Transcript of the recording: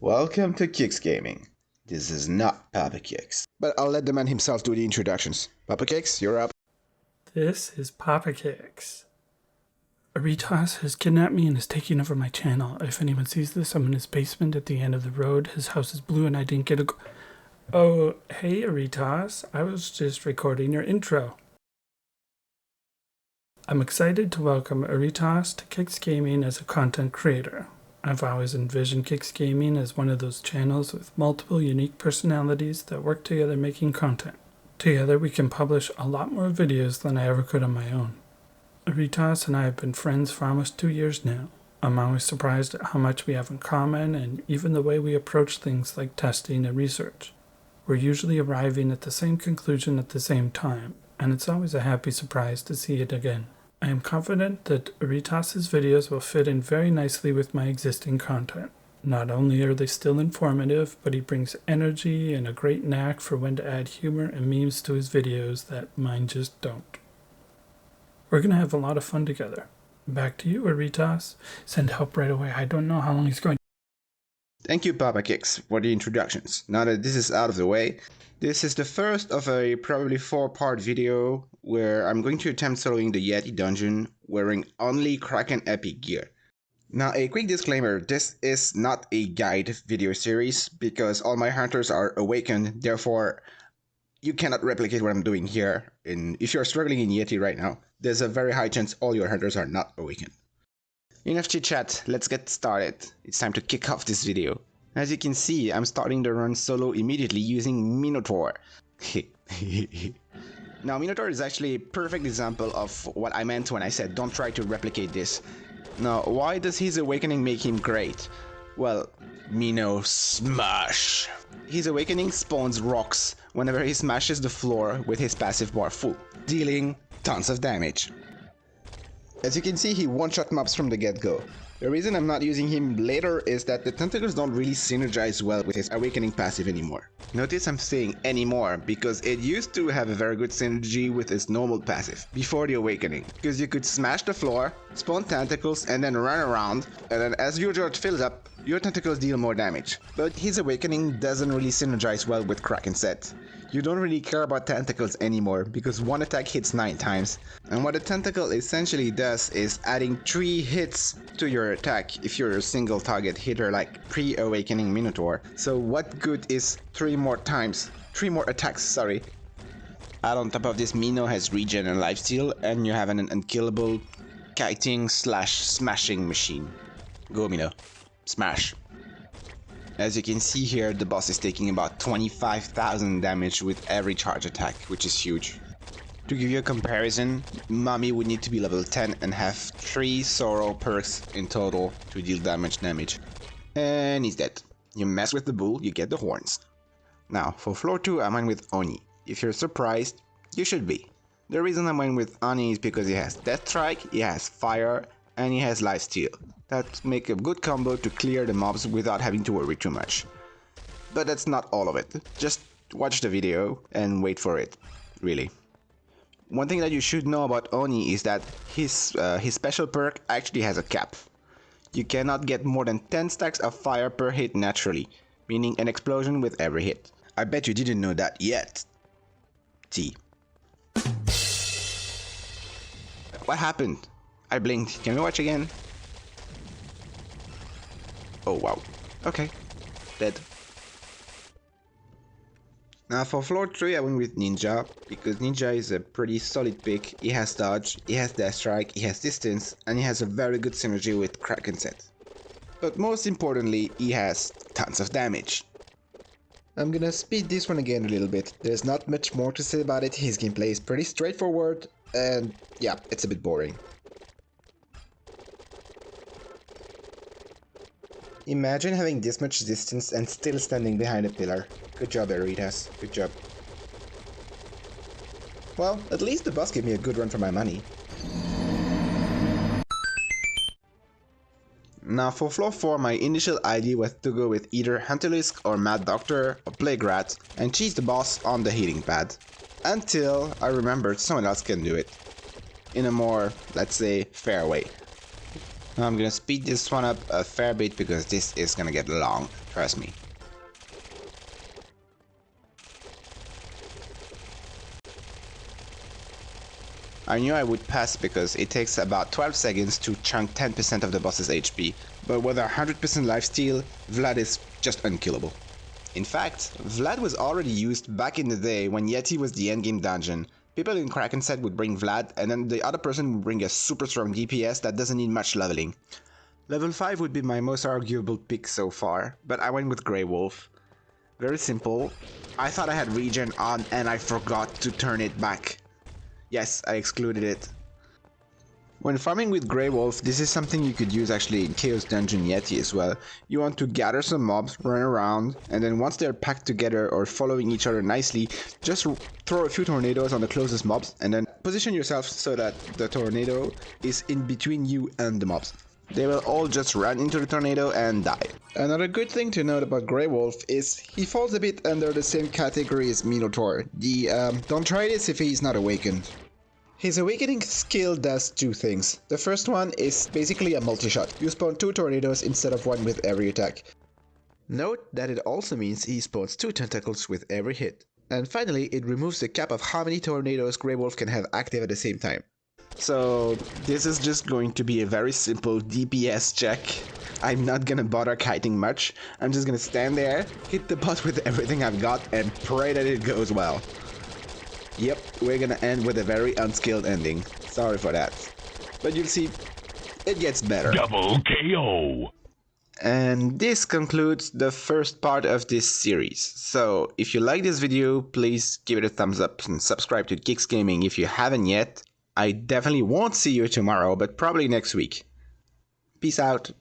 Welcome to Kicks Gaming. This is not Papa Kicks. But I'll let the man himself do the introductions. Papa Kicks, you're up. This is Papa Kicks. Aritas has kidnapped me and is taking over my channel. If anyone sees this, I'm in his basement at the end of the road. His house is blue and I didn't get a... Oh, hey Aritas. I was just recording your intro. I'm excited to welcome Aritas to Kicks Gaming as a content creator. I've always envisioned Kicks Gaming as one of those channels with multiple unique personalities that work together making content. Together we can publish a lot more videos than I ever could on my own. Aritas and I have been friends for almost 2 years now. I'm always surprised at how much we have in common and even the way we approach things like testing and research. We're usually arriving at the same conclusion at the same time, and it's always a happy surprise to see it again. I am confident that Aritas' videos will fit in very nicely with my existing content. Not only are they still informative, but he brings energy and a great knack for when to add humor and memes to his videos that mine just don't. We're going to have a lot of fun together. Back to you, Aritas. Send help right away. I don't know how long he's going. Thank you, Papa Kicks, for the introductions. Now that this is out of the way, this is the first of a probably 4-part video where I'm going to attempt soloing the Yeti dungeon wearing only Kraken epic gear. Now, a quick disclaimer, this is not a guide video series because all my hunters are awakened, therefore you cannot replicate what I'm doing here. If you're struggling in Yeti right now, there's a very high chance all your hunters are not awakened. Enough chit chat, let's get started. It's time to kick off this video. As you can see, I'm starting the run solo immediately using Minotaur. Now, Minotaur is actually a perfect example of what I meant when I said don't try to replicate this. Now, why does his awakening make him great? Well, Mino Smash. His awakening spawns rocks whenever he smashes the floor with his passive bar full, dealing tons of damage. As you can see, he one-shot mobs from the get-go. The reason I'm not using him later is that the tentacles don't really synergize well with his awakening passive anymore. Notice I'm saying anymore because it used to have a very good synergy with his normal passive before the awakening, because you could smash the floor, spawn tentacles and then run around, and then as your charge fills up, your tentacles deal more damage. But his awakening doesn't really synergize well with Kraken set. You don't really care about tentacles anymore because one attack hits 9 times, and what a tentacle essentially does is adding 3 hits to your attack if you're a single target hitter like pre-awakening Minotaur. So what good is 3 more attacks, Add on top of this, Mino has regen and lifesteal, and you have an unkillable kiting / smashing machine. Go Mino, smash. As you can see here, the boss is taking about 25,000 damage with every charge attack, which is huge. To give you a comparison, Mami would need to be level 10 and have 3 Sorrow perks in total to deal damage. And he's dead. You mess with the bull, you get the horns. Now, for floor 2, I went with Oni. If you're surprised, you should be. The reason I went with Oni is because he has Death Strike, he has Fire, and he has Lifesteal. That make a good combo to clear the mobs without having to worry too much. But that's not all of it. Just watch the video and wait for it, really. One thing that you should know about Oni is that his special perk actually has a cap. You cannot get more than 10 stacks of fire per hit naturally, meaning an explosion with every hit. I bet you didn't know that yet. T. What happened? I blinked. Can we watch again? Oh wow. Okay. Dead. Now for floor 3 I went with Ninja, because Ninja is a pretty solid pick. He has dodge, he has death strike, he has distance, and he has a very good synergy with Kraken set. But most importantly, he has tons of damage. I'm gonna speed this one again a little bit. There's not much more to say about it. His gameplay is pretty straightforward, and yeah, it's a bit boring. Imagine having this much distance and still standing behind a pillar. Good job, Aritas. Good job. Well, at least the boss gave me a good run for my money. Now for floor 4, my initial idea was to go with either Huntelisk or Mad Doctor or Plague Rat and cheese the boss on the healing pad. Until I remembered someone else can do it. In a more, let's say, fair way. I'm gonna speed this one up a fair bit because this is gonna get long. Trust me. I knew I would pass because it takes about 12 seconds to chunk 10% of the boss's HP, but with 100% lifesteal, Vlad is just unkillable. In fact, Vlad was already used back in the day when Yeti was the endgame dungeon. People in Kraken set would bring Vlad, and then the other person would bring a super strong DPS that doesn't need much leveling. Level 5 would be my most arguable pick so far, but I went with Grey Wolf. Very simple. I thought I had regen on and I forgot to turn it back. Yes, I excluded it. When farming with Grey Wolf, this is something you could use actually in Chaos Dungeon Yeti as well. You want to gather some mobs, run around, and then once they're packed together or following each other nicely, just throw a few tornadoes on the closest mobs and then position yourself so that the tornado is in between you and the mobs. They will all just run into the tornado and die. Another good thing to note about Grey Wolf is he falls a bit under the same category as Minotaur. Don't try this if he's not awakened. His awakening skill does two things. The first one is basically a multi-shot. You spawn 2 tornadoes instead of 1 with every attack. Note that it also means he spawns 2 tentacles with every hit. And finally, it removes the cap of how many tornadoes Grey Wolf can have active at the same time. So this is just going to be a very simple DPS check. I'm not gonna bother kiting much. I'm just gonna stand there, hit the bot with everything I've got, and pray that it goes well. Yep, we're gonna end with a very unskilled ending. Sorry for that. But you'll see, it gets better. Double KO! And this concludes the first part of this series. So if you like this video, please give it a thumbs up and subscribe to Kicks Gaming if you haven't yet. I definitely won't see you tomorrow, but probably next week. Peace out.